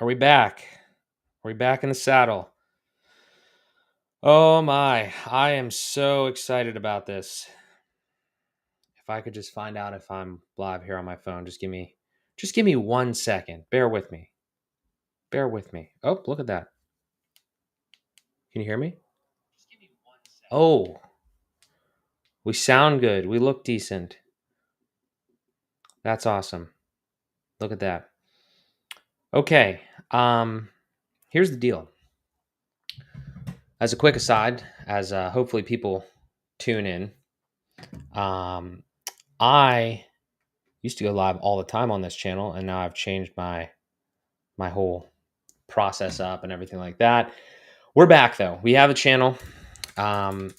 Are we back? Are we back in the saddle? Oh my, I am so excited about this. If I could just find out if I'm live here on my phone, just give me 1 second. Bear with me. Bear with me. Oh, look at that. Can you hear me? Oh, we sound good. We look decent. That's awesome. Look at that. Okay. Here's the deal. As a quick aside, as hopefully people tune in, I used to go live all the time on this channel, and now I've changed my whole process up and everything like that. We're back though. We have a channel, and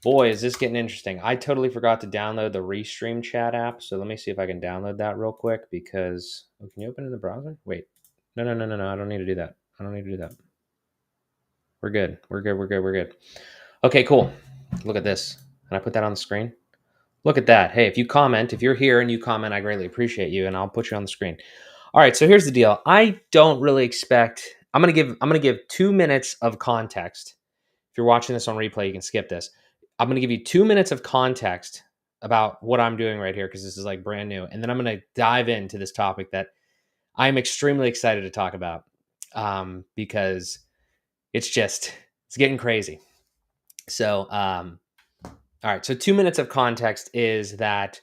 boy, is this getting interesting. I totally forgot to download the Restream chat app, so let me see if I can download that real quick. Because can you open it in the browser? Wait, no. I don't need to do that. I don't need to do that. We're good. We're good. We're good. We're good. Okay, cool. Look at this. Can I put that on the screen? Look at that. Hey, if you're here and you comment, I greatly appreciate you, and I'll put you on the screen. All right, so here's the deal. I don't really expect. I'm gonna give 2 minutes of context. If you're watching this on replay, you can skip this. I'm gonna give you 2 minutes of context about what I'm doing right here because this is like brand new, and then I'm gonna dive into this topic that I'm extremely excited to talk about because it's getting crazy. So all right, so 2 minutes of context is that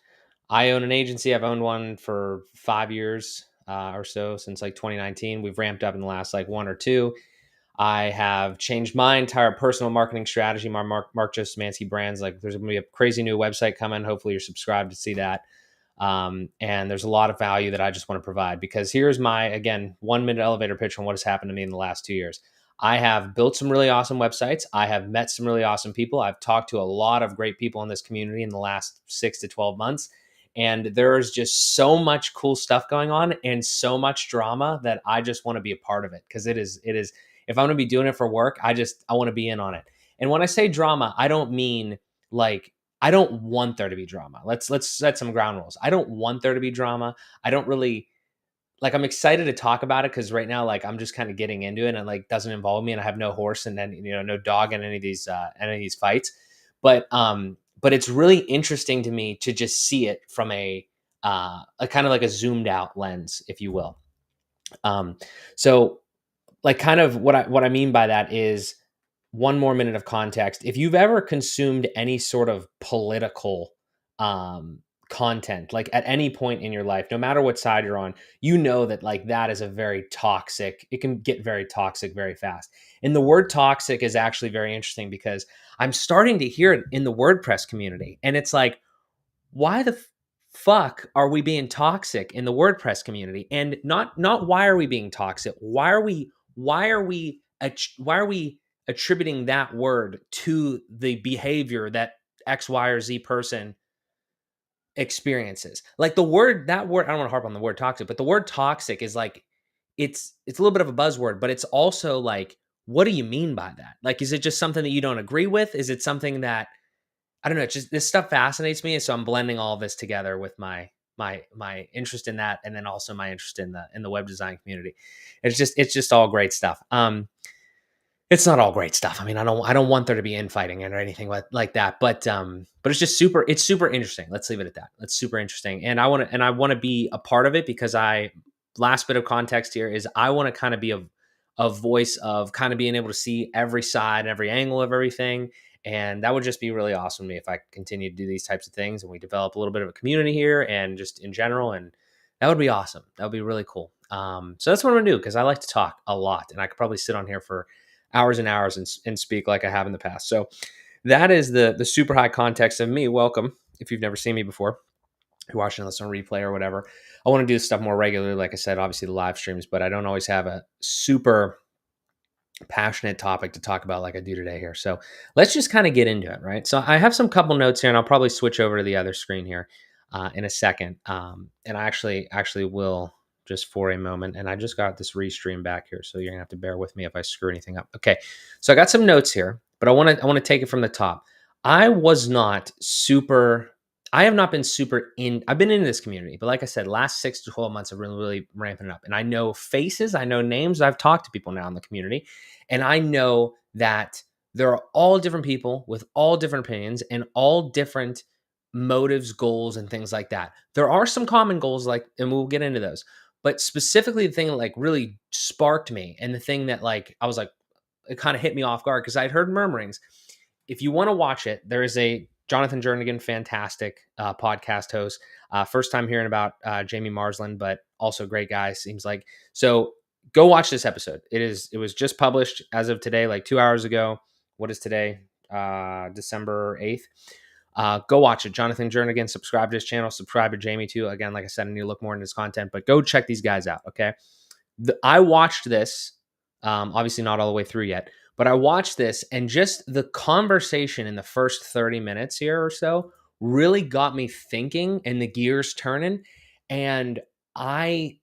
I own an agency. I've owned one for 5 years or so since like 2019. We've ramped up in the last like one or two. I have changed my entire personal marketing strategy. My Mark Joseph Mansky brands. Like, there's going to be a crazy new website coming. Hopefully, you're subscribed to see that. And there's a lot of value that I just want to provide because here's my, again, 1 minute elevator pitch on what has happened to me in the last 2 years. I have built some really awesome websites. I have met some really awesome people. I've talked to a lot of great people in this community in the last 6 to 12 months. And there's just so much cool stuff going on and so much drama that I just want to be a part of it because it is, if I'm going to be doing it for work, I want to be in on it. And when I say drama, I don't mean like, I don't want there to be drama. Let's set some ground rules. I don't want there to be drama. I don't really like. I'm excited to talk about it because right now, like, I'm just kind of getting into it and like doesn't involve me, and I have no horse and then no dog in any of these fights. But it's really interesting to me to just see it from a kind of like a zoomed out lens, if you will. So like kind of what I mean by that is one more minute of context. If you've ever consumed any sort of political content, like at any point in your life, no matter what side you're on, you know that like that is a very toxic, it can get very toxic very fast. And the word toxic is actually very interesting because I'm starting to hear it in the WordPress community. And it's like, why the fuck are we being toxic in the WordPress community? And not why are we being toxic? Why are we attributing that word to the behavior that X, Y, or Z person experiences? Like that word, I don't want to harp on the word toxic, but the word toxic is like, it's a little bit of a buzzword, but it's also like, what do you mean by that? Like, is it just something that you don't agree with? Is it something that, I don't know, it's just this stuff fascinates me. So I'm blending all this together with my interest in that, and then also my interest in the web design community. It's just all great stuff. It's not all great stuff. I mean, I don't want there to be infighting or anything like that, but it's just super interesting. Let's leave it at that. That's super interesting. And I want to be a part of it because last bit of context here is I want to kind of be a voice of kind of being able to see every side and every angle of everything. And that would just be really awesome to me if I continue to do these types of things and we develop a little bit of a community here and just in general. And that would be awesome. That would be really cool. So that's what I'm gonna do because I like to talk a lot and I could probably sit on here for hours and hours and speak like I have in the past. So that is the super high context of me. Welcome. If you've never seen me before, you're watching this on replay or whatever. I want to do this stuff more regularly. Like I said, obviously the live streams, but I don't always have a super passionate topic to talk about like I do today here. So let's just kind of get into it, right? So I have some couple notes here and I'll probably switch over to the other screen here in a second. And I actually will just for a moment. And I just got this restream back here. So you're gonna have to bear with me if I screw anything up. Okay. So I got some notes here, but I want to take it from the top. I was not super, I have not been super in. I've been in this community, but like I said, last 6 to 12 months have really ramping it up. And I know faces, I know names. I've talked to people now in the community, and I know that there are all different people with all different opinions and all different motives, goals, and things like that. There are some common goals, like, and we'll get into those. But specifically, the thing that like really sparked me, and the thing that like I was like, it kind of hit me off guard because I'd heard murmurings. If you want to watch it, there is a Jonathan Jernigan, fantastic podcast host. First time hearing about Jamie Marsland, but also great guy, seems like. So go watch this episode. It was just published as of today, like 2 hours ago. What is today? December 8th. Go watch it. Jonathan Jernigan, subscribe to his channel, subscribe to Jamie too. Again, like I said, I need to look more into his content, but go check these guys out. Okay. I watched this, obviously not all the way through yet, but I watched this, and just the conversation in the first 30 minutes here or so really got me thinking and the gears turning. And I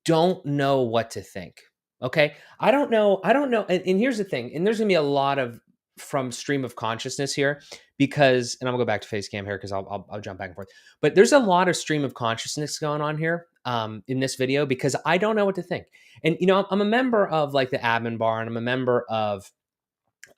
don't know what to think. Okay. I don't know. And here's the thing. And there's going to be a lot of from stream of consciousness here because, and I'm gonna go back to face cam here because I'll jump back and forth. But there's a lot of stream of consciousness going on here in this video because I don't know what to think. And, I'm a member of like the admin bar, and I'm a member of,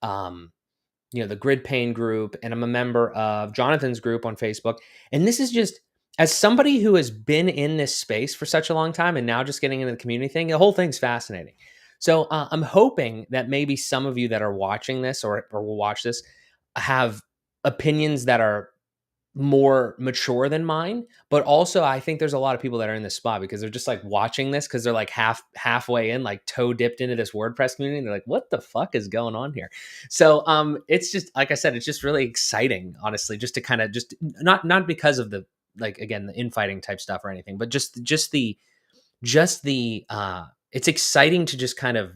the Grid Pain group, and I'm a member of Jonathan's group on Facebook. And this is just, as somebody who has been in this space for such a long time and now just getting into the community thing, the whole thing's fascinating. So I'm hoping that maybe some of you that are watching this or will watch this have opinions that are more mature than mine, but also I think there's a lot of people that are in this spot because they're just like watching this because they're like halfway in, like toe dipped into this WordPress community. And they're like, what the fuck is going on here? So it's just, like I said, it's just really exciting, honestly, just to kind of just not because of the, like, again, the infighting type stuff or anything, but just the it's exciting to just kind of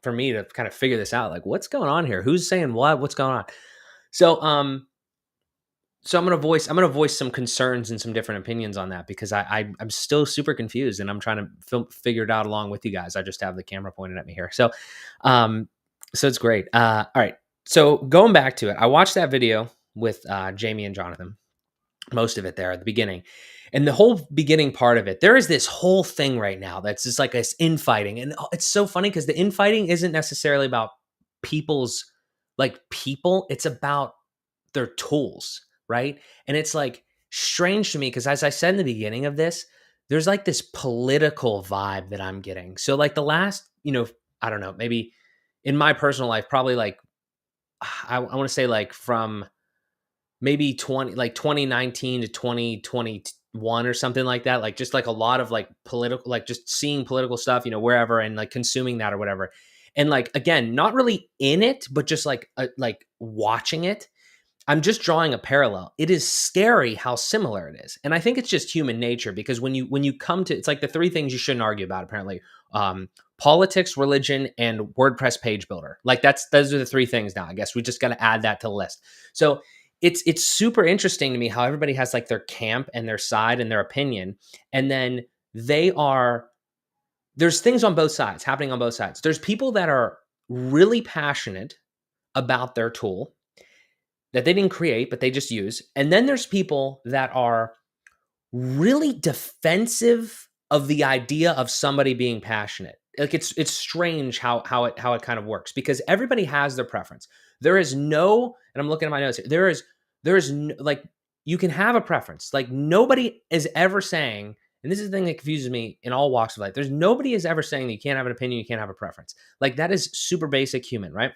for me to kind of figure this out, like what's going on here, who's saying what's going on. So I'm gonna voice some concerns and some different opinions on that because I'm still super confused and I'm trying to figure it out along with you guys. I just have the camera pointed at me here, so it's great. All right, so going back to it, I watched that video with Jamie and Jonathan, most of it there at the beginning, and the whole beginning part of it. There is this whole thing right now that's just like this infighting, and it's so funny because the infighting isn't necessarily about people. It's about their tools. Right. And it's like strange to me because, as I said in the beginning of this, there's like this political vibe that I'm getting. So like the last, I don't know, maybe in my personal life, probably like, I want to say like from maybe 2019 to 2021 or something like that. Like just like a lot of like political, like just seeing political stuff, wherever, and like consuming that or whatever. And like, again, not really in it, but just like watching it. I'm just drawing a parallel. It is scary how similar it is. And I think it's just human nature because when you come to, it's like the three things you shouldn't argue about, apparently. Politics, religion, and WordPress page builder. Like those are the three things now. I guess we just got to add that to the list. So it's super interesting to me how everybody has like their camp and their side and their opinion. And then there's things on both sides, happening on both sides. There's people that are really passionate about their tool that they didn't create, but they just use. And then there's people that are really defensive of the idea of somebody being passionate. Like it's strange how it kind of works because everybody has their preference. There is no, and I'm looking at my notes here, there is no, like, you can have a preference. Like nobody is ever saying, and this is the thing that confuses me in all walks of life, there's nobody is ever saying that you can't have an opinion, you can't have a preference. Like that is super basic human, right?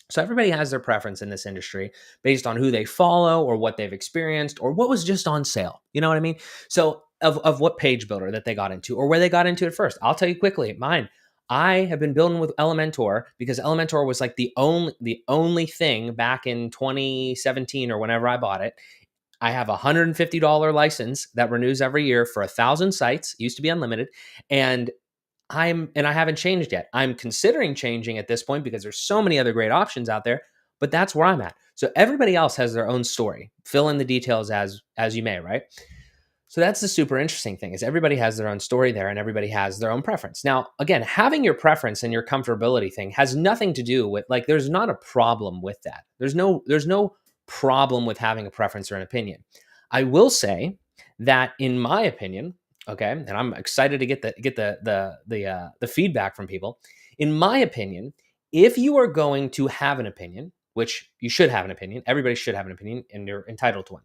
So everybody has their preference in this industry based on who they follow or what they've experienced or what was just on sale. You know what I mean? So of what page builder that they got into or where they got into it first. I'll tell you quickly, mine. I have been building with Elementor because Elementor was like the only thing back in 2017 or whenever I bought it. I have a $150 license that renews every year for 1,000 sites. It used to be unlimited. And I haven't changed yet. I'm considering changing at this point because there's so many other great options out there, but that's where I'm at. So everybody else has their own story. Fill in the details as you may, right? So that's the super interesting thing is everybody has their own story there and everybody has their own preference. Now, again, having your preference and your comfortability thing has nothing to do with, like, there's not a problem with that. There's no problem with having a preference or an opinion. I will say that in my opinion, okay, and I'm excited to get the feedback from people. In my opinion, if you are going to have an opinion, which you should have an opinion, everybody should have an opinion, and you're entitled to one.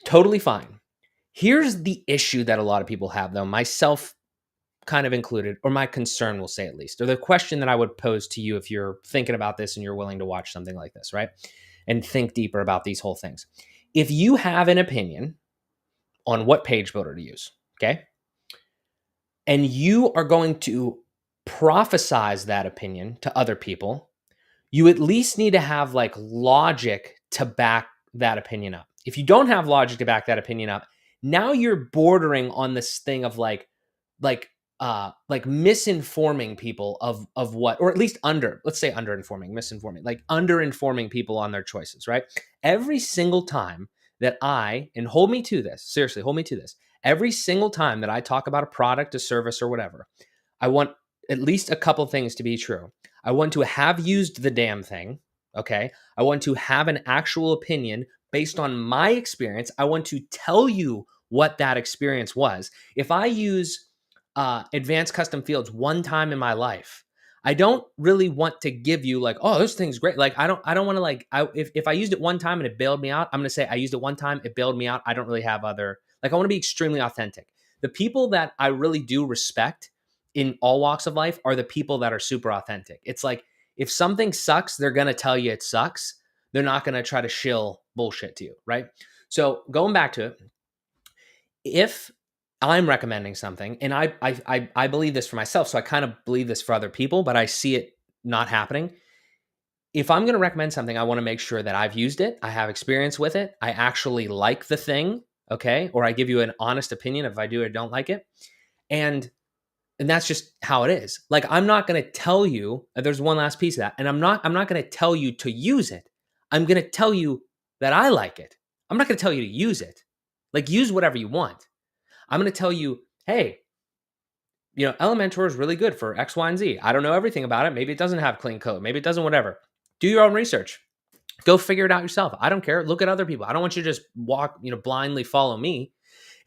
Totally fine. Here's the issue that a lot of people have, though, myself kind of included, or my concern, will say at least, or the question that I would pose to you if you're thinking about this and you're willing to watch something like this, right? And think deeper about these whole things. If you have an opinion on what page builder to use, okay, and you are going to prophesize that opinion to other people, you at least need to have like logic to back that opinion up. If you don't have logic to back that opinion up, now you're bordering on this thing of like misinforming people of what, or at least let's say misinforming, like underinforming people on their choices, right? Every single time that and hold me to this, seriously, hold me to this. Every single time that I talk about a product, a service, or whatever, I want at least a couple things to be true. I want to have used the damn thing, okay? I want to have an actual opinion based on my experience. I want to tell you what that experience was. If I use advanced custom fields one time in my life, I don't really want to give you like, oh, this thing's great. Like, I don't want to like, if I used it one time and it bailed me out, I'm going to say I used it one time, it bailed me out. I don't really have other, like, I want to be extremely authentic. The people that I really do respect in all walks of life are the people that are super authentic. It's like, if something sucks, they're going to tell you it sucks. They're not going to try to shill bullshit to you, right? So going back to it, if I'm recommending something, and I believe this for myself, so I kind of believe this for other people, but I see it not happening. If I'm going to recommend something, I want to make sure that I've used it, I have experience with it, I actually like the thing, okay? Or I give you an honest opinion if I do or don't like it. And that's just how it is. Like, I'm not going to tell you, there's one last piece of that, and I'm not going to tell you to use it. I'm going to tell you that I like it. I'm not going to tell you to use it. Like, use whatever you want. I'm going to tell you, hey, Elementor is really good for X, Y, and Z. I don't know everything about it. Maybe it doesn't have clean code. Maybe it doesn't, whatever. Do your own research. Go figure it out yourself. I don't care. Look at other people. I don't want you to just blindly follow me.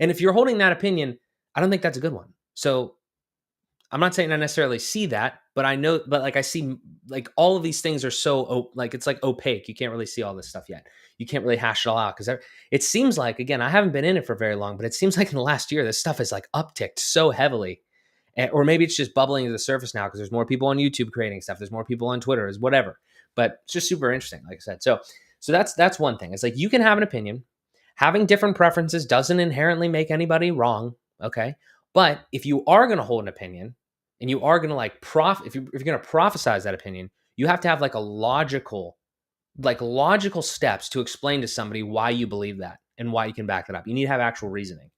And if you're holding that opinion, I don't think that's a good one. So I'm not saying I necessarily see that, but I know, but like I see, like all of these things are so like, it's like opaque. You can't really see all this stuff yet. You can't really hash it all out because it seems like, again, I haven't been in it for very long, but it seems like in the last year, this stuff is like upticked so heavily. Or maybe it's just bubbling to the surface now because there's more people on YouTube creating stuff. There's more people on Twitter, is whatever. But it's just super interesting, like I said. So that's one thing. It's like, you can have an opinion. Having different preferences doesn't inherently make anybody wrong, okay? But if you are going to hold an opinion and you are going to like if you're going to prophesize that opinion, you have to have like a logical steps to explain to somebody why you believe that and why you can back that up. You need to have actual reasoning.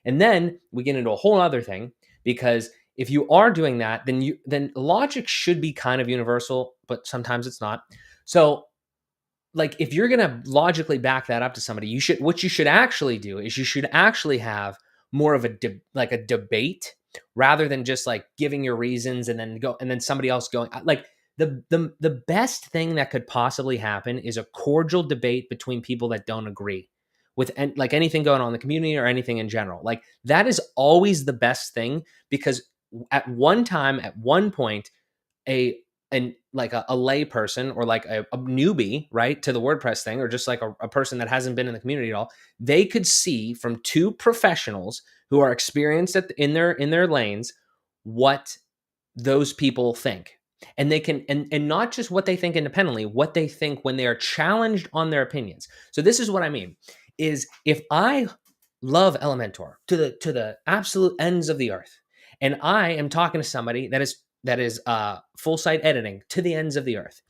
And then we get into a whole other thing, because if you are doing that, then logic should be kind of universal, but sometimes it's not. So like, if you're going to logically back that up to somebody, what you should actually do is you should actually have more of a debate rather than just like giving your reasons and then somebody else going like, the best thing that could possibly happen is a cordial debate between people that don't agree with like anything going on in the community or anything in general. Like, that is always the best thing, because at one point, a lay person or like a newbie, right, to the WordPress thing, or just like a person that hasn't been in the community at all, they could see from two professionals who are experienced in their lanes what those people think. And they can, and not just what they think independently, what they think when they are challenged on their opinions. So this is what I mean, is if I love Elementor to the absolute ends of the earth, and I am talking to somebody that is full site editing to the ends of the earth,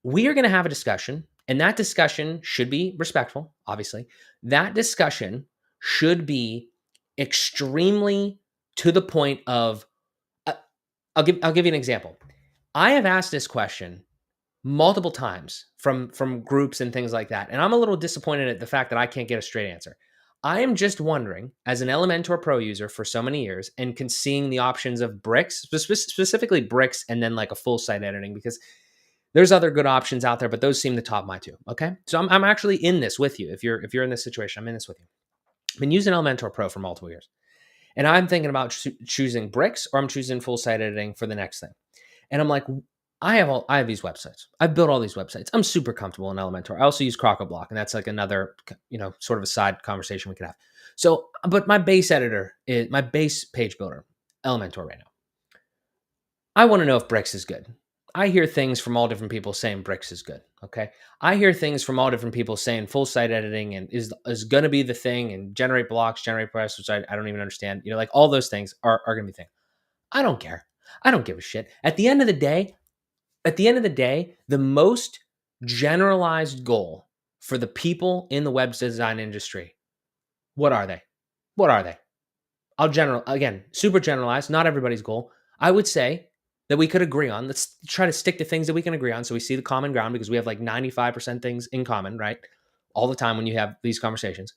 we are going to have a discussion, and that discussion should be respectful, obviously. That discussion should be extremely to the point of, I'll give you an example. I have asked this question multiple times from groups and things like that, and I'm a little disappointed at the fact that I can't get a straight answer. I am just wondering, as an Elementor Pro user for so many years, and seeing the options of bricks, specifically bricks, and then like a full site editing, because There's other good options out there, but those seem to top my two. Okay. So I'm actually in this with you. If you're in this situation, I'm in this with you. I've been using Elementor Pro for multiple years. And I'm thinking about choosing bricks, or I'm choosing full site editing for the next thing. And I'm like, I have these websites. I've built all these websites. I'm super comfortable in Elementor. I also use Crocoblock, and that's like another, sort of a side conversation we could have. So, but my base editor is my base page builder, Elementor right now. I want to know if bricks is good. I hear things from all different people saying bricks is good. Okay. I hear things from all different people saying full site editing and is going to be the thing, and generate blocks, generate press, which I don't even understand. Like all those things are going to be things. I don't care. I don't give a shit. At the end of the day, the most generalized goal for the people in the web design industry, what are they? What are they? Again, super generalized, not everybody's goal. I would say that we could agree on. Let's try to stick to things that we can agree on so we see the common ground, because we have like 95% things in common, right? All the time when you have these conversations.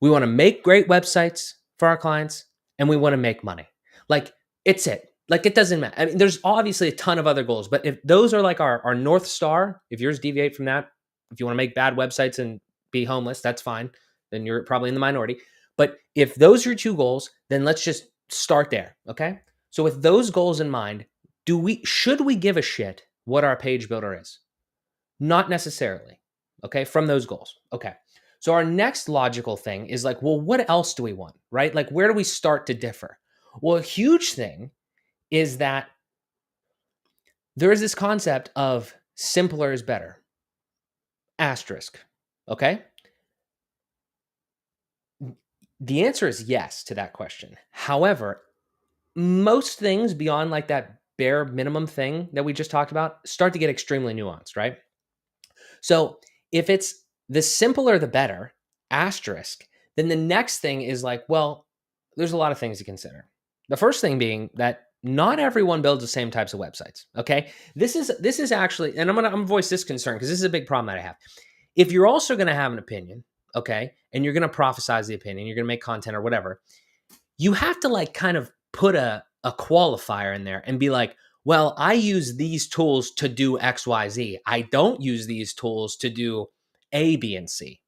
We want to make great websites for our clients, and we want to make money. Like, it's it. Like, it doesn't matter. I mean, there's obviously a ton of other goals, but if those are like our North Star, if yours deviate from that, if you want to make bad websites and be homeless, that's fine. Then you're probably in the minority. But if those are your two goals, then let's just start there. Okay. So with those goals in mind, should we give a shit what our page builder is? Not necessarily. Okay. From those goals. Okay. So our next logical thing is like, well, what else do we want? Right? Like, where do we start to differ? Well, a huge thing is that there is this concept of simpler is better. Asterisk. Okay. The answer is yes to that question. However, most things beyond like that bare minimum thing that we just talked about start to get extremely nuanced, right? So if it's the simpler the better, asterisk, then the next thing is like, well, there's a lot of things to consider. The first thing being that not everyone builds the same types of websites. Okay. This is actually, and I'm gonna voice this concern because this is a big problem that I have. If you're also gonna have an opinion, okay, and you're gonna prophesize the opinion, you're gonna make content or whatever, you have to like kind of put a qualifier in there and be like, well, I use these tools to do XYZ. I don't use these tools to do A, B, and C.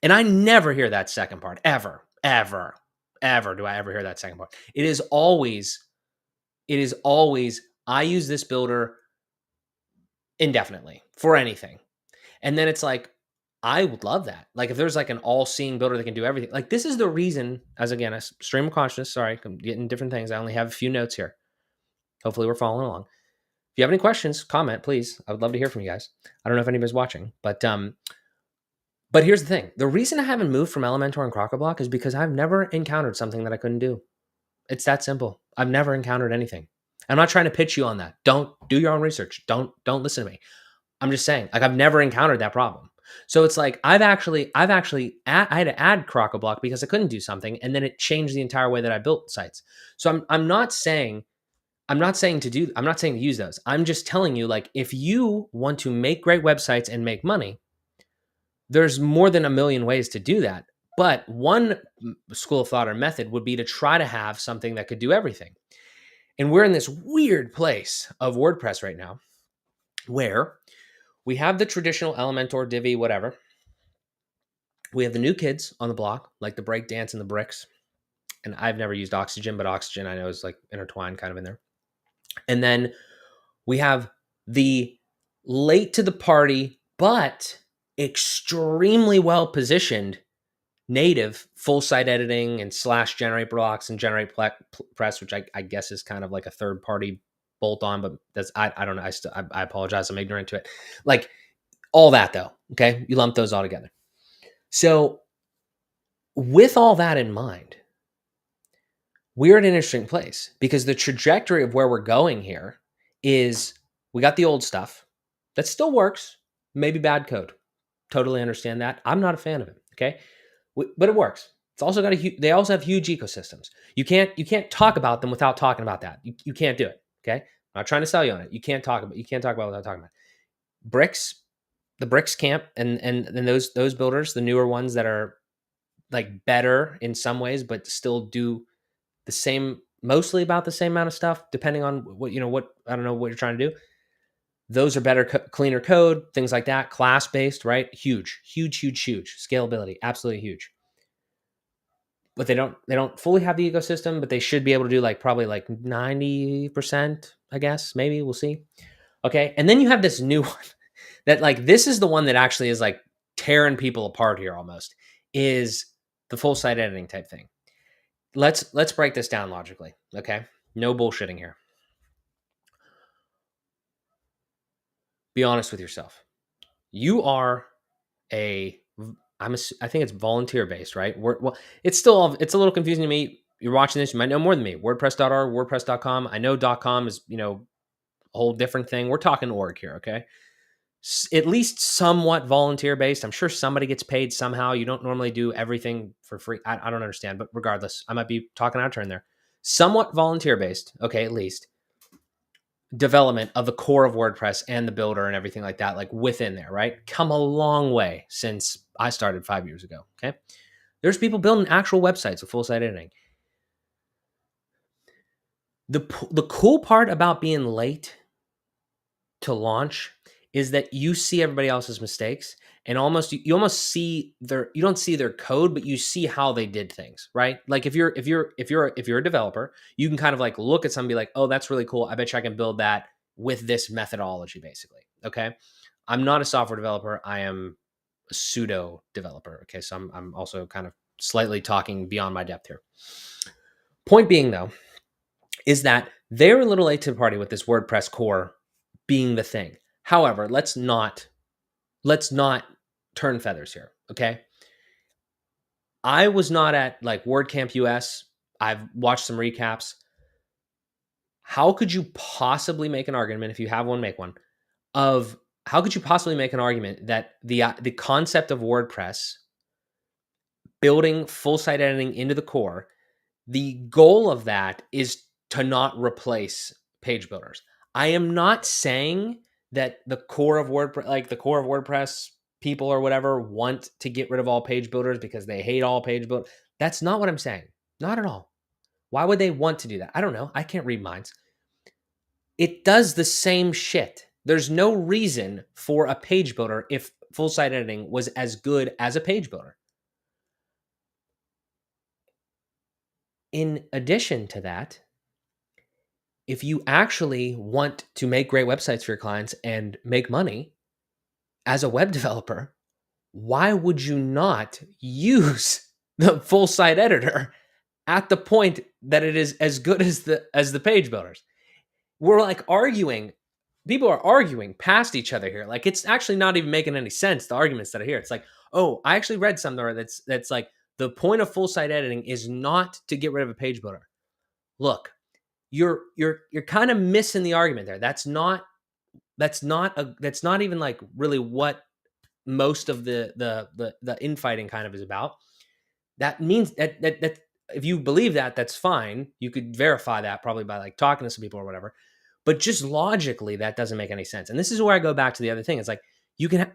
And I never hear that second part, ever, ever, ever do I ever hear that second part. It is always, I use this builder indefinitely for anything. And then it's like, I would love that. Like, if there's like an all-seeing builder that can do everything. Like, this is the reason, as again, a stream of consciousness. Sorry, I'm getting different things. I only have a few notes here. Hopefully we're following along. If you have any questions, comment, please. I would love to hear from you guys. I don't know if anybody's watching, but here's the thing. The reason I haven't moved from Elementor and Crocoblock is because I've never encountered something that I couldn't do. It's that simple. I've never encountered anything. I'm not trying to pitch you on that. Don't do your own research. Don't listen to me. I'm just saying, like, I've never encountered that problem. So it's like I had to add Crocoblock because I couldn't do something, and then it changed the entire way that I built sites. So I'm not saying to use those. I'm just telling you, like, if you want to make great websites and make money, there's more than a million ways to do that. But one school of thought or method would be to try to have something that could do everything. And we're in this weird place of WordPress right now where we have the traditional Elementor, Divi, whatever. We have the new kids on the block, like the breakdance and the bricks. And I've never used Oxygen, but Oxygen I know is like intertwined kind of in there. And then we have the late to the party, but extremely well positioned native full site editing and / generate blocks and generate press, which I guess is kind of like a third party bolt on, but that's, I don't know. I apologize. I'm ignorant to it. Like all that though. Okay. You lump those all together. So with all that in mind, we're at an interesting place because the trajectory of where we're going here is we got the old stuff that still works, maybe bad code. Totally understand that. I'm not a fan of it. Okay. But it works. It's also got they also have huge ecosystems. You can't talk about them without talking about that. You can't do it. Okay. I'm not trying to sell you on it. You can't talk about it without talking about it. Bricks, the bricks camp and those builders, the newer ones that are like better in some ways, but still do the same, mostly about the same amount of stuff, depending on what I don't know what you're trying to do. Those are better, cleaner code, things like that, class-based, right? Huge, huge, huge, huge. Scalability, absolutely huge. But they don't fully have the ecosystem, but they should be able to do like probably like 90%, I guess. Maybe we'll see. Okay. And then you have this new one that like this is the one that actually is like tearing people apart here almost, is the full site editing type thing. Let's break this down logically. Okay. No bullshitting here. Be honest with yourself. You are I think it's volunteer based, right? Well, it's a little confusing to me. You're watching this, you might know more than me. WordPress.org, WordPress.com. I know .com is, a whole different thing. We're talking org here, okay? At least somewhat volunteer based. I'm sure somebody gets paid somehow. You don't normally do everything for free. I don't understand, but regardless, I might be talking out of turn there. Somewhat volunteer based, okay, at least. Development of the core of WordPress and the builder and everything like that, like within there, right? Come a long way since I started 5 years ago, okay? There's people building actual websites with full site editing. The cool part about being late to launch is that you see everybody else's mistakes and you almost see you don't see their code, but you see how they did things, right? Like if you're a developer, you can kind of like look at something and be like, oh, that's really cool. I bet you I can build that with this methodology, basically. Okay. I'm not a software developer. I am a pseudo developer. Okay. So I'm also kind of slightly talking beyond my depth here. Point being though, is that they're a little late to the party with this WordPress core being the thing. However, let's not turn feathers here, okay? I was not at like WordCamp US. I've watched some recaps. How could you possibly make an argument, if you have one, make one, of how could you possibly make an argument that the concept of WordPress building full site editing into the core, the goal of that is to not replace page builders? I am not saying that the core of WordPress people or whatever want to get rid of all page builders because they hate all page builders. That's not what I'm saying. Not at all. Why would they want to do that? I don't know. I can't read minds. It does the same shit. There's no reason for a page builder if full site editing was as good as a page builder. In addition to that, if you actually want to make great websites for your clients and make money as a web developer, why would you not use the full site editor at the point that it is as good as the page builders? We're like arguing. People are arguing past each other here. Like it's actually not even making any sense, the arguments that are here. It's like, oh, I actually read somewhere that's like the point of full site editing is not to get rid of a page builder. Look, you're kind of missing the argument there. That's not even like really what most of the infighting kind of is about. That means that if you believe that, that's fine. You could verify that probably by like talking to some people or whatever. But just logically, that doesn't make any sense. And this is where I go back to the other thing. It's like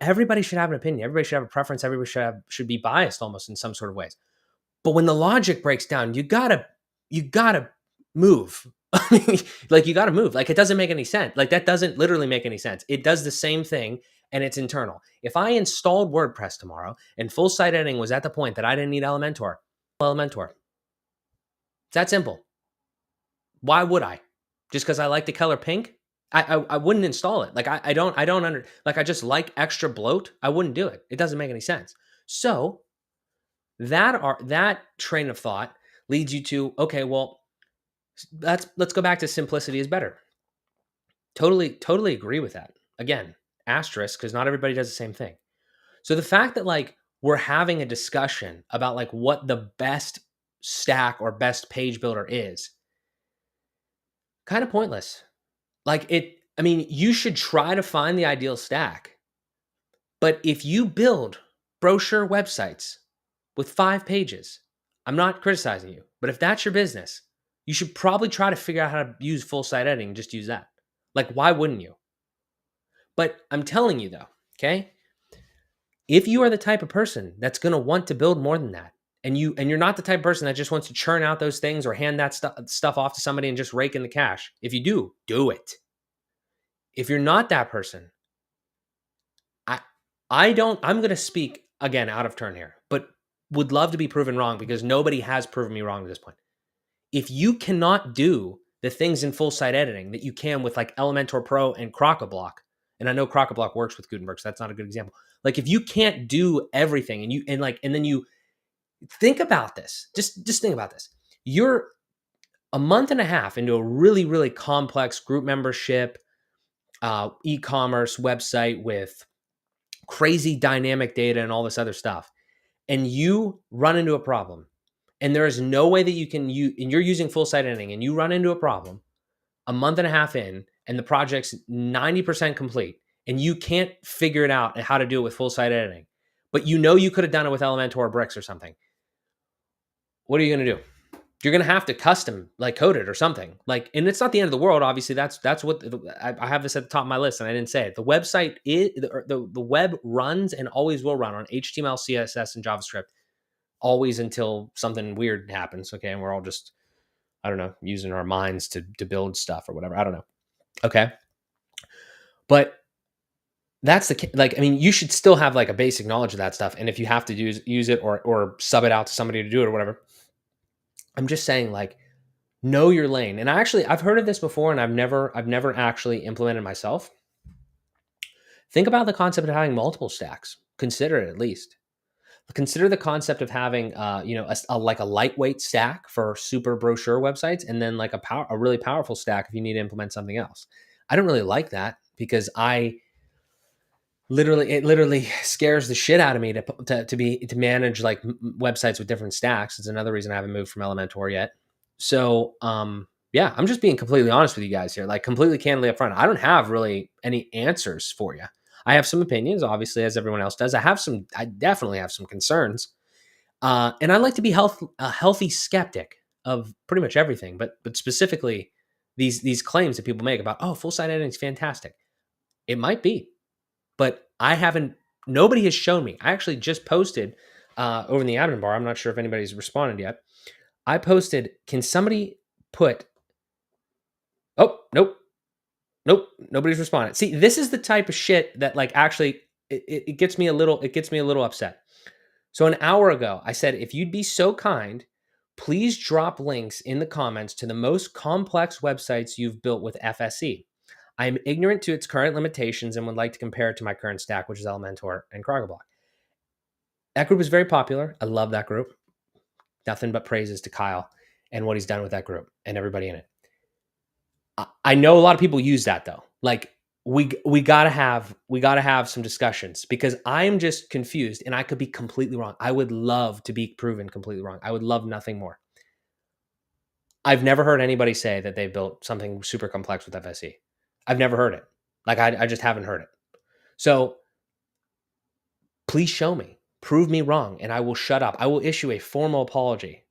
everybody should have an opinion. Everybody should have a preference. Everybody should be biased almost in some sort of ways. But when the logic breaks down, you gotta move. Like you gotta move. Like it doesn't make any sense. Like that doesn't literally make any sense. It does the same thing and it's internal. If I installed WordPress tomorrow and full site editing was at the point that I didn't need Elementor. It's that simple. Why would I? Just because I like the color pink? I wouldn't install it. Like I just like extra bloat. I wouldn't do it. It doesn't make any sense. So that train of thought leads you to, okay, well, let's go back to simplicity is better. Totally agree with that. Again, asterisk, because not everybody does the same thing. So the fact that like we're having a discussion about like what the best stack or best page builder is, kind of pointless. Like you should try to find the ideal stack. But if you build brochure websites with 5 pages, I'm not criticizing you, but if that's your business, you should probably try to figure out how to use full site editing and just use that. Like, why wouldn't you? But I'm telling you though, okay? If you are the type of person that's going to want to build more than that, and you're not the type of person that just wants to churn out those things or hand that stuff off to somebody and just rake in the cash. If you do it. If you're not that person, I'm going to speak again out of turn here, but would love to be proven wrong because nobody has proven me wrong to this point. If you cannot do the things in full site editing that you can with like Elementor Pro and Crockablock, and I know Crockablock works with Gutenberg, so that's not a good example. Like if you can't do everything and then you think about this, just think about this. You're a month and a half into a really, really complex group membership, e-commerce website with crazy dynamic data and all this other stuff, and you run into a problem, and there is no way that you can and you're using full site editing, and you run into a problem a month and a half in, and the project's 90% complete, and you can't figure it out and how to do it with full site editing, but you could have done it with Elementor or Bricks or something. What are you going to do? You're going to have to custom like code it or something like, and it's not the end of the world. Obviously that's what I have this at the top of my list and I didn't say it. The website is the web runs and always will run on HTML, CSS, and JavaScript always until something weird happens. Okay. And we're all just, I don't know, using our minds to build stuff or whatever. I don't know. Okay. But that's I mean, you should still have like a basic knowledge of that stuff. And if you have to use it or sub it out to somebody to do it or whatever, I'm just saying like, know your lane. And I've heard of this before and I've never actually implemented myself. Think about the concept of having multiple stacks. Consider it at least. Consider the concept of having, like a lightweight stack for super brochure websites, and then like a really powerful stack if you need to implement something else. I don't really like that because it literally scares the shit out of me to manage like websites with different stacks. It's another reason I haven't moved from Elementor yet. So, yeah, I'm just being completely honest with you guys here, like completely candidly upfront. I don't have really any answers for you. I have some opinions, obviously, as everyone else does. I definitely have some concerns. And I like to be a healthy skeptic of pretty much everything, but specifically these claims that people make about, oh, full site editing is fantastic. It might be, but nobody has shown me. I actually just posted over in the admin bar. I'm not sure if anybody's responded yet. I posted, can somebody put, oh, nope, nobody's responded. See, this is the type of shit that like actually it gets me a little upset. So an hour ago, I said, if you'd be so kind, please drop links in the comments to the most complex websites you've built with FSE. I am ignorant to its current limitations and would like to compare it to my current stack, which is Elementor and Crockablock. That group is very popular. I love that group. Nothing but praises to Kyle and what he's done with that group and everybody in it. I know a lot of people use that though. Like we gotta have some discussions because I'm just confused and I could be completely wrong. I would love to be proven completely wrong. I would love nothing more. I've never heard anybody say that they built something super complex with FSE. I've never heard it. Like I just haven't heard it. So please show me, prove me wrong, and I will shut up. I will issue a formal apology.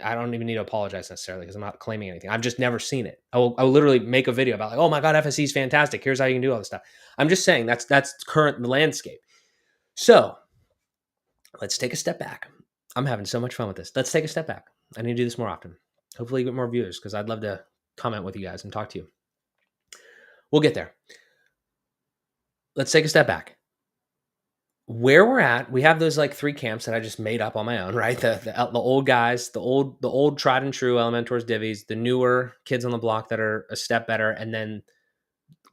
I don't even need to apologize necessarily because I'm not claiming anything. I've just never seen it. I will literally make a video about like, oh my God, FSE is fantastic. Here's how you can do all this stuff. I'm just saying that's current landscape. So let's take a step back. I'm having so much fun with this. Let's take a step back. I need to do this more often. Hopefully get more viewers because I'd love to comment with you guys and talk to you. We'll get there. Let's take a step back. Where we're at, we have those like three camps that I just made up on my own, right? The old guys, the old tried and true Elementors, divvies, the newer kids on the block that are a step better, and then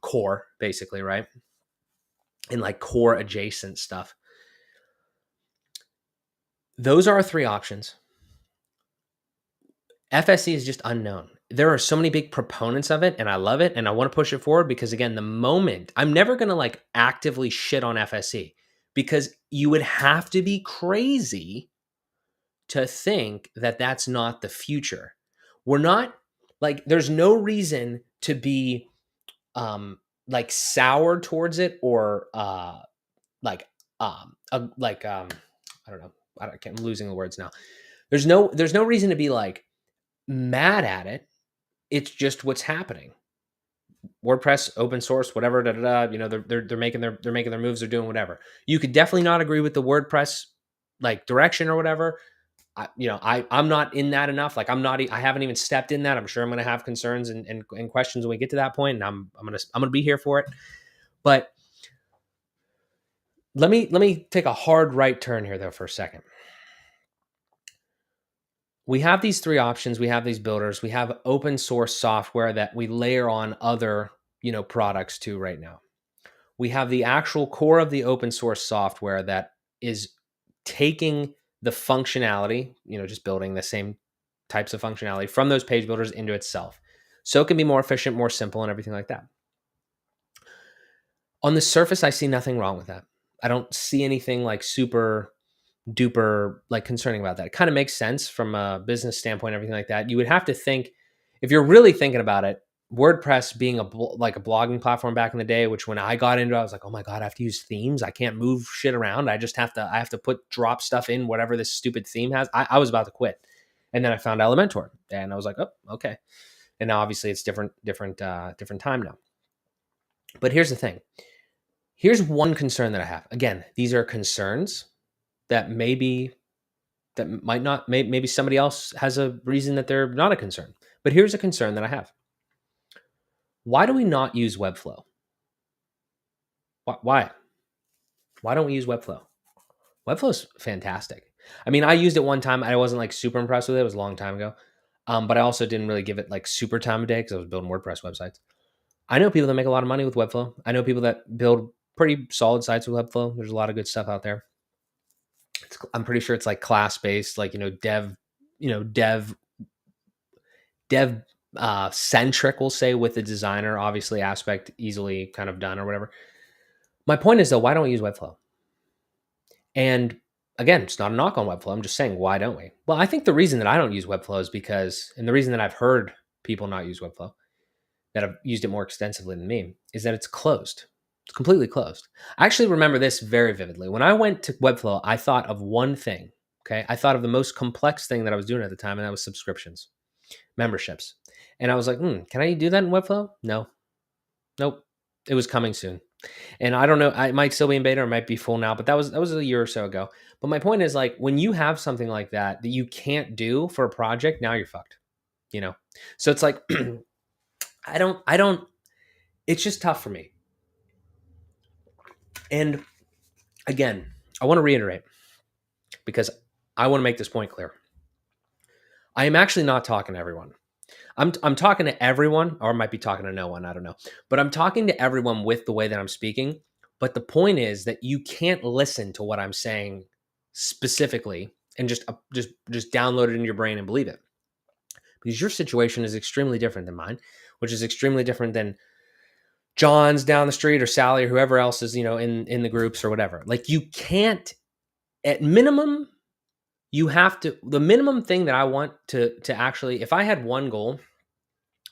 core, basically, right? And like core adjacent stuff. Those are our three options. FSE is just unknown. There are so many big proponents of it, and I love it, and I want to push it forward because, again, the moment I'm never going to like actively shit on FSE because you would have to be crazy to think that that's not the future. We're not like there's no reason to be like sour towards it or I don't know. I'm losing the words now. There's no reason to be like mad at it. It's just what's happening. WordPress, open source, whatever, you know, they're making their moves, they're doing whatever. You could definitely not agree with the WordPress like direction or whatever. I'm not in that enough. Like I haven't even stepped in that. I'm sure I'm going to have concerns and questions when we get to that point, and I'm going to be here for it. But let me take a hard right turn here though for a second. We have these three options. We have these builders. We have open source software that we layer on other, products to right now. We have the actual core of the open source software that is taking the functionality, just building the same types of functionality from those page builders into itself. So it can be more efficient, more simple, and everything like that. On the surface, I see nothing wrong with that. I don't see anything like super duper like concerning about that. It kind of makes sense from a business standpoint, everything like that. You would have to think, if you're really thinking about it, WordPress being like a blogging platform back in the day, which when I got into it, I was like, oh my God, I have to use themes. I can't move shit around. I have to drop stuff in whatever this stupid theme has. I was about to quit. And then I found Elementor and I was like, oh, okay. And now obviously it's different time now. But here's the thing. Here's one concern that I have. Again, these are concerns that maybe somebody else has a reason that they're not a concern. But here's a concern that I have. Why do we not use Webflow? Why? Why don't we use Webflow? Webflow is fantastic. I mean, I used it one time. I wasn't like super impressed with it. It was a long time ago. But I also didn't really give it like super time of day because I was building WordPress websites. I know people that make a lot of money with Webflow. I know people that build pretty solid sites with Webflow. There's a lot of good stuff out there. I'm pretty sure it's like class based, like, dev centric, we'll say, with the designer obviously aspect easily kind of done or whatever. My point is though, why don't we use Webflow? And again, it's not a knock on Webflow. I'm just saying, why don't we? Well, I think the reason that I don't use Webflow is because, and the reason that I've heard people not use Webflow, that have used it more extensively than me, is that it's closed. It's completely closed. I actually remember this very vividly. When I went to Webflow, I thought of one thing. Okay. I thought of the most complex thing that I was doing at the time, and that was subscriptions, memberships. And I was like, can I do that in Webflow? No. Nope. It was coming soon. And I don't know, I might still be in beta or might be full now, but that was a year or so ago. But my point is, like, when you have something like that you can't do for a project, now you're fucked. So it's like, I don't, it's just tough for me. And again, I want to reiterate, because I want to make this point clear. I am actually not talking to everyone. I'm talking to everyone, or I might be talking to no one, I don't know. But I'm talking to everyone with the way that I'm speaking. But the point is that you can't listen to what I'm saying specifically and just download it in your brain and believe it. Because your situation is extremely different than mine, which is extremely different than John's down the street or Sally or whoever else is, in the groups or whatever. Like, you can't, at minimum, you have to, the minimum thing that I want to actually, if I had one goal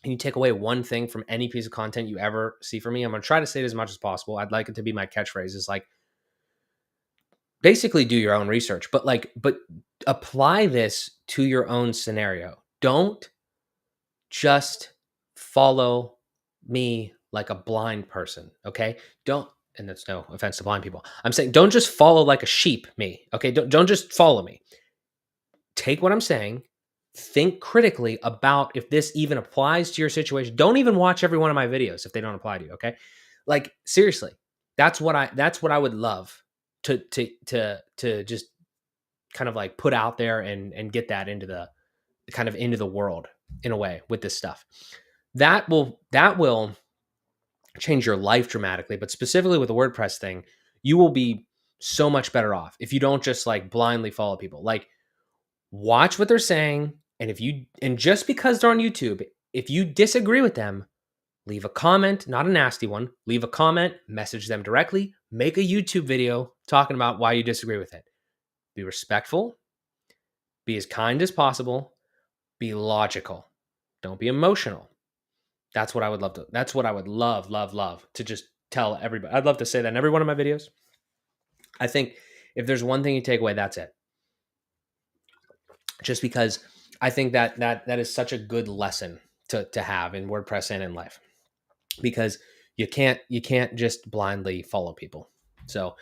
and you take away one thing from any piece of content you ever see from me, I'm going to try to say it as much as possible. I'd like it to be my catchphrase, is like, basically do your own research, but apply this to your own scenario. Don't just follow me like a blind person. Okay. And that's no offense to blind people. I'm saying, don't just follow like a sheep me. Okay. Don't just follow me. Take what I'm saying, think critically about if this even applies to your situation. Don't even watch every one of my videos if they don't apply to you. Okay. Like, seriously, that's what I would love to just kind of like put out there and get that into the world in a way with this stuff. That will change your life dramatically, but specifically with the WordPress thing, you will be so much better off if you don't just like blindly follow people. Like, watch what they're saying. And just because they're on YouTube, if you disagree with them, leave a comment, not a nasty one, leave a comment, message them directly, make a YouTube video talking about why you disagree with it. Be respectful, be as kind as possible, be logical. Don't be emotional. That's what I would love to just tell everybody. I'd love to say that in every one of my videos. I think if there's one thing you take away, that's it. Just because I think that is such a good lesson to have in WordPress and in life, because you can't just blindly follow people. So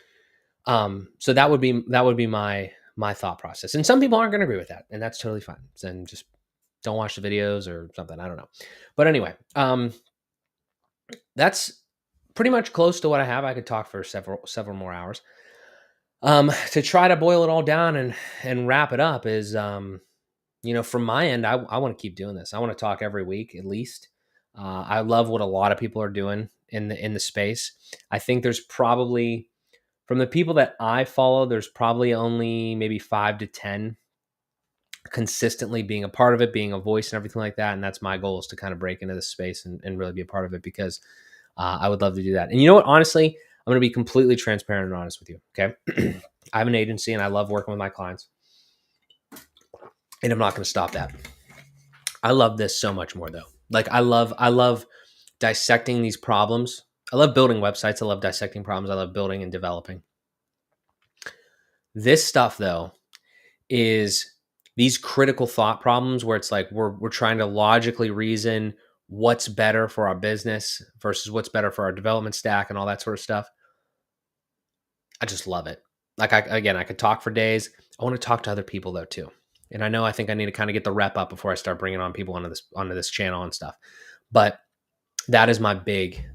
that would be my my thought process. And some people aren't going to agree with that, and that's totally fine. Then just don't watch the videos or something. I don't know. But anyway, that's pretty much close to what I have. I could talk for several more hours. To try to boil it all down and wrap it up is, from my end, I want to keep doing this. I want to talk every week at least. I love what a lot of people are doing in the space. I think there's probably, from the people that I follow, there's probably only maybe 5 to 10 consistently being a part of it, being a voice and everything like that. And that's my goal, is to kind of break into this space and really be a part of it, because I would love to do that. And you know what? Honestly, I'm going to be completely transparent and honest with you. Okay. I have an agency and I love working with my clients, and I'm not going to stop that. I love this so much more though. Like I love dissecting these problems. I love building websites. I love dissecting problems. I love building and developing. This stuff though is these critical thought problems where it's like we're trying to logically reason what's better for our business versus what's better for our development stack and all that sort of stuff. I just love it. Like I could talk for days. I want to talk to other people though too. And I think I need to kind of get the rep up before I start bringing on people onto this channel and stuff. But that is my big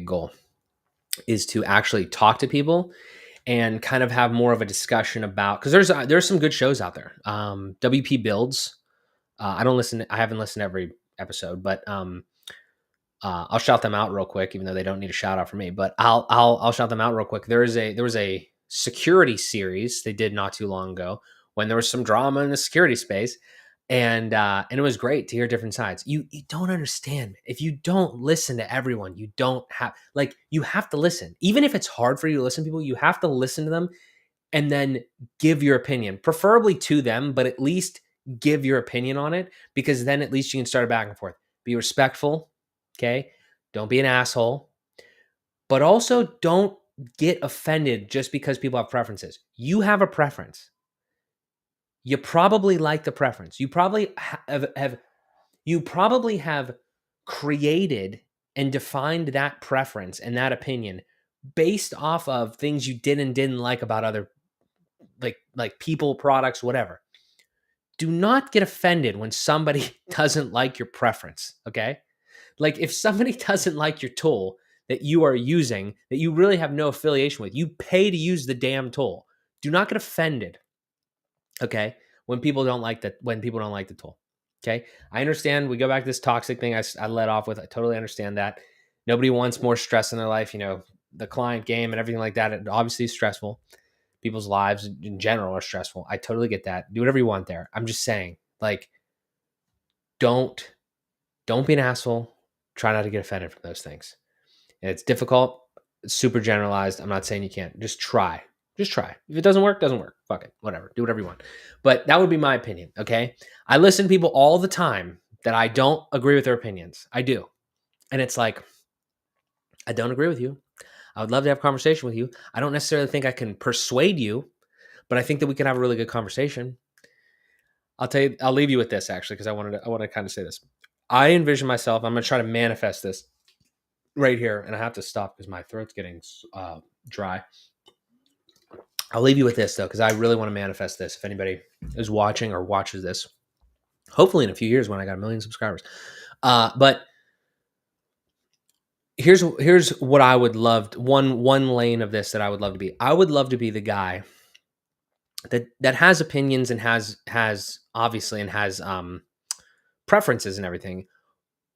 goal, is to actually talk to people and kind of have more of a discussion about, because there's some good shows out there. WP Builds. I haven't listened to every episode, but I'll shout them out real quick, even though they don't need a shout out from me. But I'll shout them out real quick. There was a security series they did not too long ago when there was some drama in the security space, and it was great to hear different sides. You don't understand if you don't listen to everyone. You have to listen, even if it's hard for you to listen to people. You have to listen to them and then give your opinion, preferably to them, but at least give your opinion on it, because then at least you can start a back and forth. Be respectful. Okay. Don't be an asshole, but also don't get offended just because people have preferences. You have a preference. You probably like the preference. You probably have created and defined that preference and that opinion based off of things you did and didn't like about other, like people, products, whatever. Do not get offended when somebody doesn't like your preference. Okay. Like if somebody doesn't like your tool that you are using, that you really have no affiliation with, you pay to use the damn tool. Do not get offended. Okay. When people don't like the tool. Okay. I understand. We go back to this toxic thing I led off with. I totally understand that. Nobody wants more stress in their life. The client game and everything like that. It obviously is stressful. People's lives in general are stressful. I totally get that. Do whatever you want there. I'm just saying, like, don't be an asshole. Try not to get offended from those things. And it's difficult. It's super generalized. I'm not saying you can't. Just try. Just try. If it doesn't work, doesn't work. Fuck it. Whatever. Do whatever you want. But that would be my opinion. Okay. I listen to people all the time that I don't agree with their opinions. I do. And it's like, I don't agree with you. I would love to have a conversation with you. I don't necessarily think I can persuade you, but I think that we can have a really good conversation. I'll leave you with this actually, because I want to kind of say this. I envision myself, I'm going to try to manifest this right here, and I have to stop because my throat's getting dry. I'll leave you with this though, because I really want to manifest this. If anybody is watching or watches this, hopefully in a few years when I got 1 million subscribers. But here's what I would love. One lane of this that I would love to be. I would love to be the guy that has opinions and has obviously and has preferences and everything,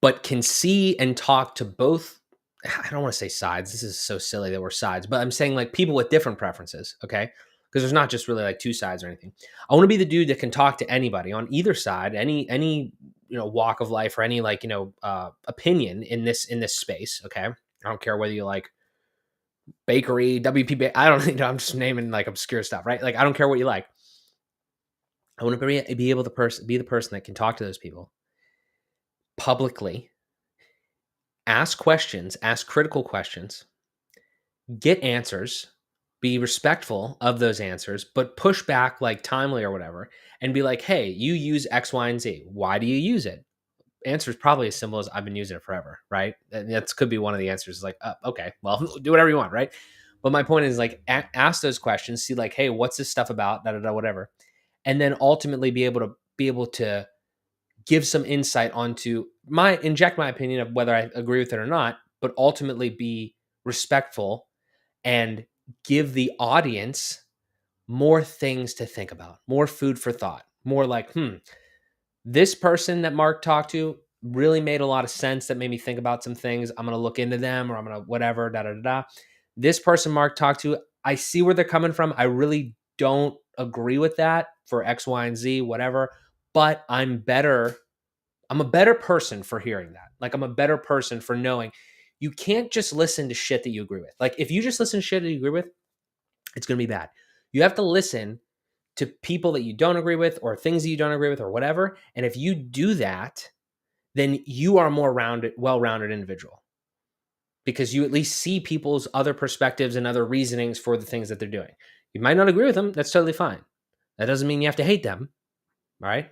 but can see and talk to both. I don't want to say sides. This is so silly that we're sides, but I'm saying like people with different preferences. Okay. Because there's not just really like two sides or anything. I want to be the dude that can talk to anybody on either side, any walk of life or any opinion in this space. Okay. I don't care whether you like bakery, WP, I don't know. I'm just naming like obscure stuff, right? Like, I don't care what you like. I want to be able to be the person that can talk to those people publicly, ask questions, ask critical questions, get answers, be respectful of those answers, but push back like timely or whatever, and be like, hey, you use X, Y, and Z. Why do you use it? Answer is probably as simple as I've been using it forever, right? And that could be one of the answers. Like, okay, well, do whatever you want, right? But my point is like ask those questions, see like, hey, what's this stuff about? Da da da, whatever, and then ultimately be able to give some insight onto inject my opinion of whether I agree with it or not, but ultimately be respectful and give the audience more things to think about, more food for thought, more like, this person that Mark talked to really made a lot of sense that made me think about some things. I'm going to look into them or I'm going to whatever, da da da da. This person Mark talked to, I see where they're coming from. I really don't agree with that for X, Y, and Z, whatever, but I'm a better person for hearing that. Like I'm a better person for knowing you can't just listen to shit that you agree with. Like if you just listen to shit that you agree with, it's going to be bad. You have to listen to people that you don't agree with or things that you don't agree with or whatever. And if you do that, then you are a more well-rounded individual because you at least see people's other perspectives and other reasonings for the things that they're doing. You might not agree with them. That's totally fine. That doesn't mean you have to hate them. All right.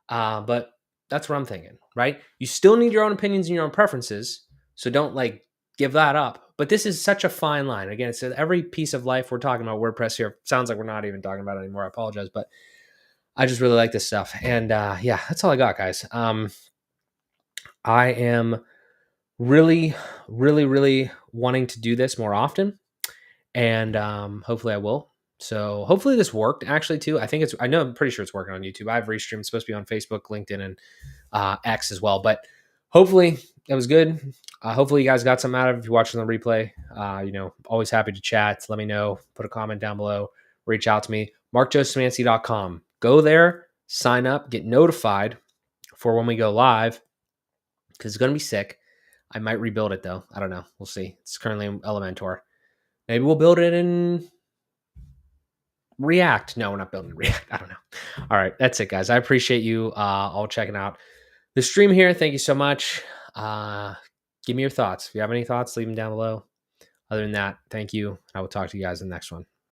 But that's what I'm thinking, right? You still need your own opinions and your own preferences. So don't like give that up. But this is such a fine line. Again, it's every piece of life we're talking about WordPress here. Sounds like we're not even talking about it anymore. I apologize, but I just really like this stuff. And yeah, that's all I got, guys. I am really, really, really wanting to do this more often. And hopefully I will. So hopefully this worked actually too. I'm pretty sure it's working on YouTube. I have Restream. It's supposed to be on Facebook, LinkedIn, and X as well. But hopefully that was good. Hopefully you guys got something out of it if you're watching the replay. Always happy to chat. Let me know. Put a comment down below. Reach out to me. MarkJoeSzymanski.com. Go there, sign up, get notified for when we go live because it's going to be sick. I might rebuild it though. I don't know. We'll see. It's currently in Elementor. Maybe we'll build it in React. No, we're not building React. I don't know. All right. That's it, guys. I appreciate you all checking out the stream here. Thank you so much. Give me your thoughts. If you have any thoughts, leave them down below. Other than that, thank you. I will talk to you guys in the next one.